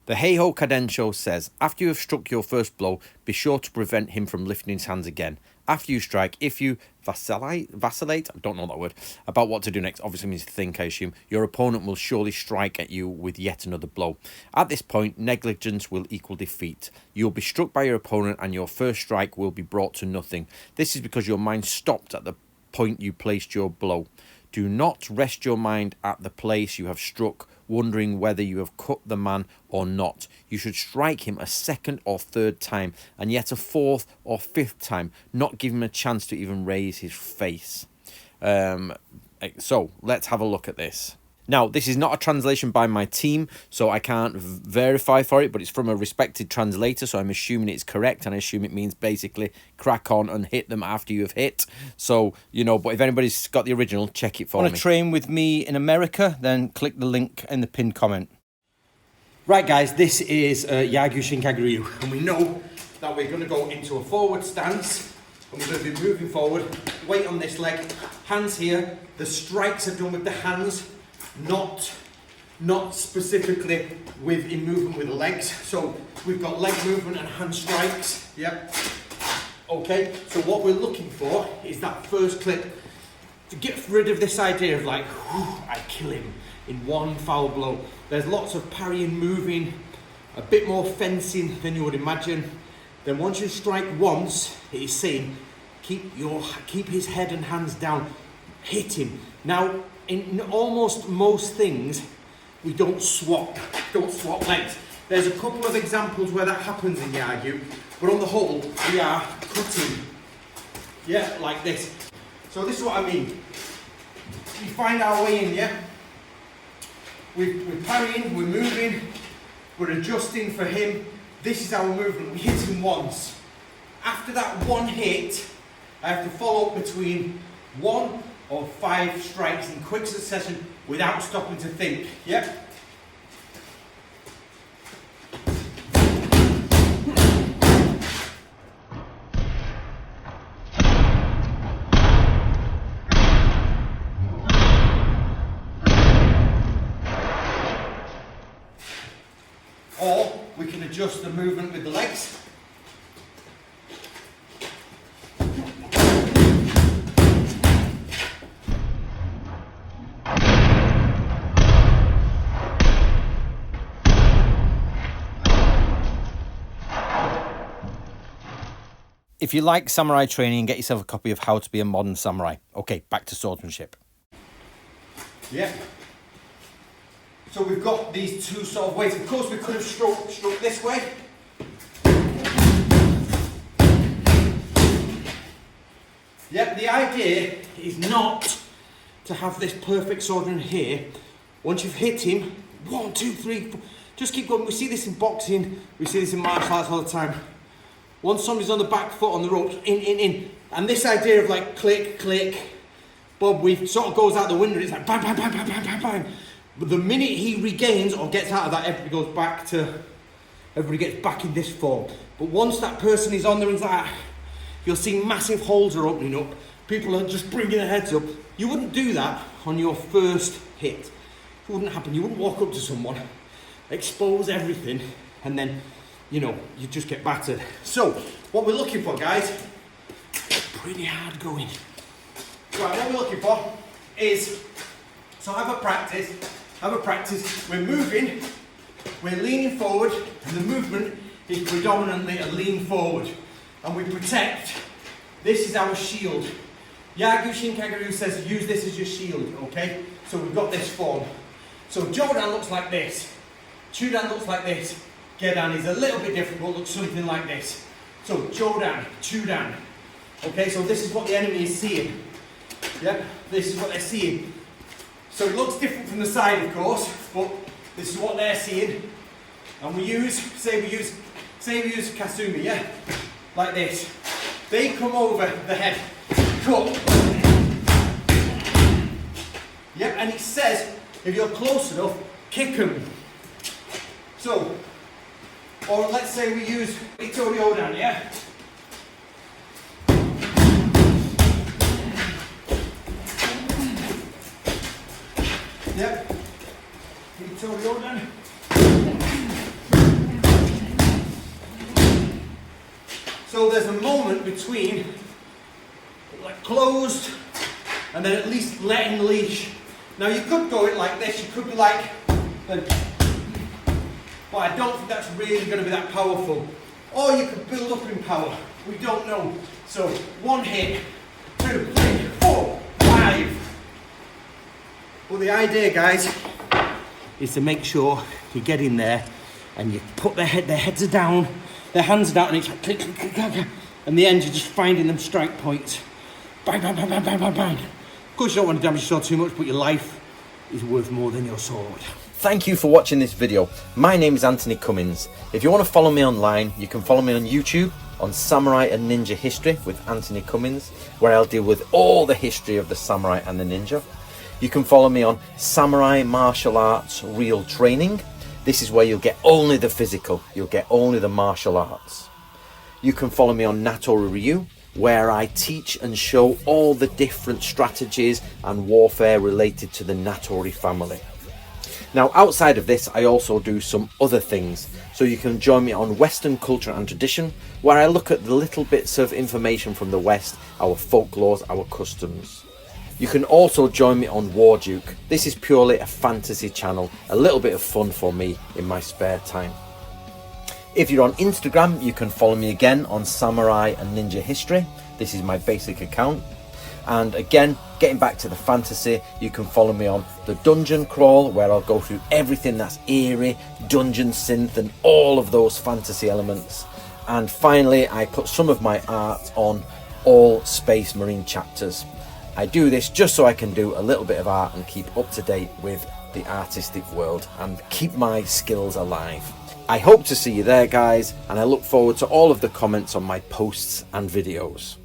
The Heiho Kadensho says, after you have struck your first blow, be sure to prevent him from lifting his hands again. After you strike, if you vacillate, I don't know that word, about what to do next, obviously means think, I assume, your opponent will surely strike at you with yet another blow. At this point, negligence will equal defeat. You'll be struck by your opponent and your first strike will be brought to nothing. This is because your mind stopped at the point you placed your blow. Do not rest your mind at the place you have struck, wondering whether you have cut the man or not. You should strike him a second or third time, and yet a fourth or fifth time, not give him a chance to even raise his face. So let's have a look at this. Now, this is not a translation by my team, so I can't verify for it, but it's from a respected translator, so I'm assuming it's correct, and I assume it means basically crack on and hit them after you have hit. So, you know, but if anybody's got the original, check it for me. Want to train with me in America? Then click the link in the pinned comment. Right, guys, this is Yagyu Shinkaguryu, and we know that we're going to go into a forward stance, and we're going to be moving forward, weight on this leg, hands here. The strikes are done with the hands, not specifically in movement with the legs. So we've got leg movement and hand strikes. Yep. Okay, so what we're looking for is that first clip to get rid of this idea of like, I kill him in one foul blow. There's lots of parrying, moving, a bit more fencing than you would imagine. Then once you strike once, it is saying, keep his head and hands down, hit him. Now, in almost most things, we don't swap legs. There's a couple of examples where that happens in Yagyu, but on the whole, we are cutting, yeah, like this. So this is what I mean. We find our way in, yeah? We're parrying, we're moving, we're adjusting for him. This is our movement. We hit him once. After that one hit, I have to follow up between 1 or 5 strikes in quick succession without stopping to think. Yep. Or we can adjust the movement with the legs. If you like samurai training, get yourself a copy of How to Be a Modern Samurai. Okay, back to swordsmanship. Yeah. So we've got these two sort of ways. Of course, we could have struck this way. Yeah, the idea is not to have this perfect swordsman here. Once you've hit him, 1, 2, 3, 4, just keep going. We see this in boxing, we see this in martial arts all the time. Once somebody's on the back foot on the ropes, in. And this idea of like click, click, bob weave sort of goes out the window. It's like bang, bang, bang, bang, bang, bang, bang. But the minute he regains or gets out of that, everybody gets back in this form. But once that person is on there and that, you'll see massive holes are opening up. People are just bringing their heads up. You wouldn't do that on your first hit. It wouldn't happen. You wouldn't walk up to someone, expose everything, and then, you know, you just get battered. So, what we're looking for, guys, pretty hard going. Right, what we're looking for is, so have a practice, we're moving, we're leaning forward, and the movement is predominantly a lean forward. And we protect, this is our shield. Yagyu Shinkaguryu says use this as your shield, okay? So we've got this form. So Jodan looks like this, Chudan looks like this, Gedan is a little bit different, but looks something like this. So Jodan, Chudan. Okay, so this is what the enemy is seeing. Yep, this is what they're seeing. So it looks different from the side, of course, but this is what they're seeing. And we use, say we use Kasumi, yeah? Like this. They come over the head, cut. Yep, and it says, if you're close enough, kick them. So, or let's say we use Itori Odan, yeah? Yep. Itori Odan. So there's a moment between like closed and then at least letting the leash. Now you could go it like this, you could be like, but I don't think that's really going to be that powerful. Or you could build up in power, we don't know. So 1 hit, 2, 3, 4, 5. Well, the idea, guys, is to make sure you get in there and you put their heads are down, their hands are down, and it's like click, click, click, click, and the end you're just finding them strike points. Bang, bang, bang, bang, bang, bang, bang. Of course you don't want to damage your sword too much, but your life is worth more than your sword. Thank you for watching this video. My name is Antony Cummins. If you want to follow me online, you can follow me on YouTube on Samurai and Ninja History with Antony Cummins, where I'll deal with all the history of the samurai and the ninja. You can follow me on Samurai Martial Arts Real Training. This is where you'll get only the physical, you'll get only the martial arts. You can follow me on Natori Ryu, where I teach and show all the different strategies and warfare related to the Natori family. Now, outside of this, I also do some other things. So you can join me on Western Culture and Tradition, where I look at the little bits of information from the West, our folklores, our customs. You can also join me on Warduke. This is purely a fantasy channel, a little bit of fun for me in my spare time. If you're on Instagram, you can follow me again on Samurai and Ninja History. This is my basic account. And again, getting back to the fantasy, you can follow me on the Dungeon Crawl, where I'll go through everything that's eerie, dungeon synth, and all of those fantasy elements. And finally, I put some of my art on all Space Marine chapters. I do this just so I can do a little bit of art and keep up to date with the artistic world and keep my skills alive. I hope to see you there, guys, and I look forward to all of the comments on my posts and videos.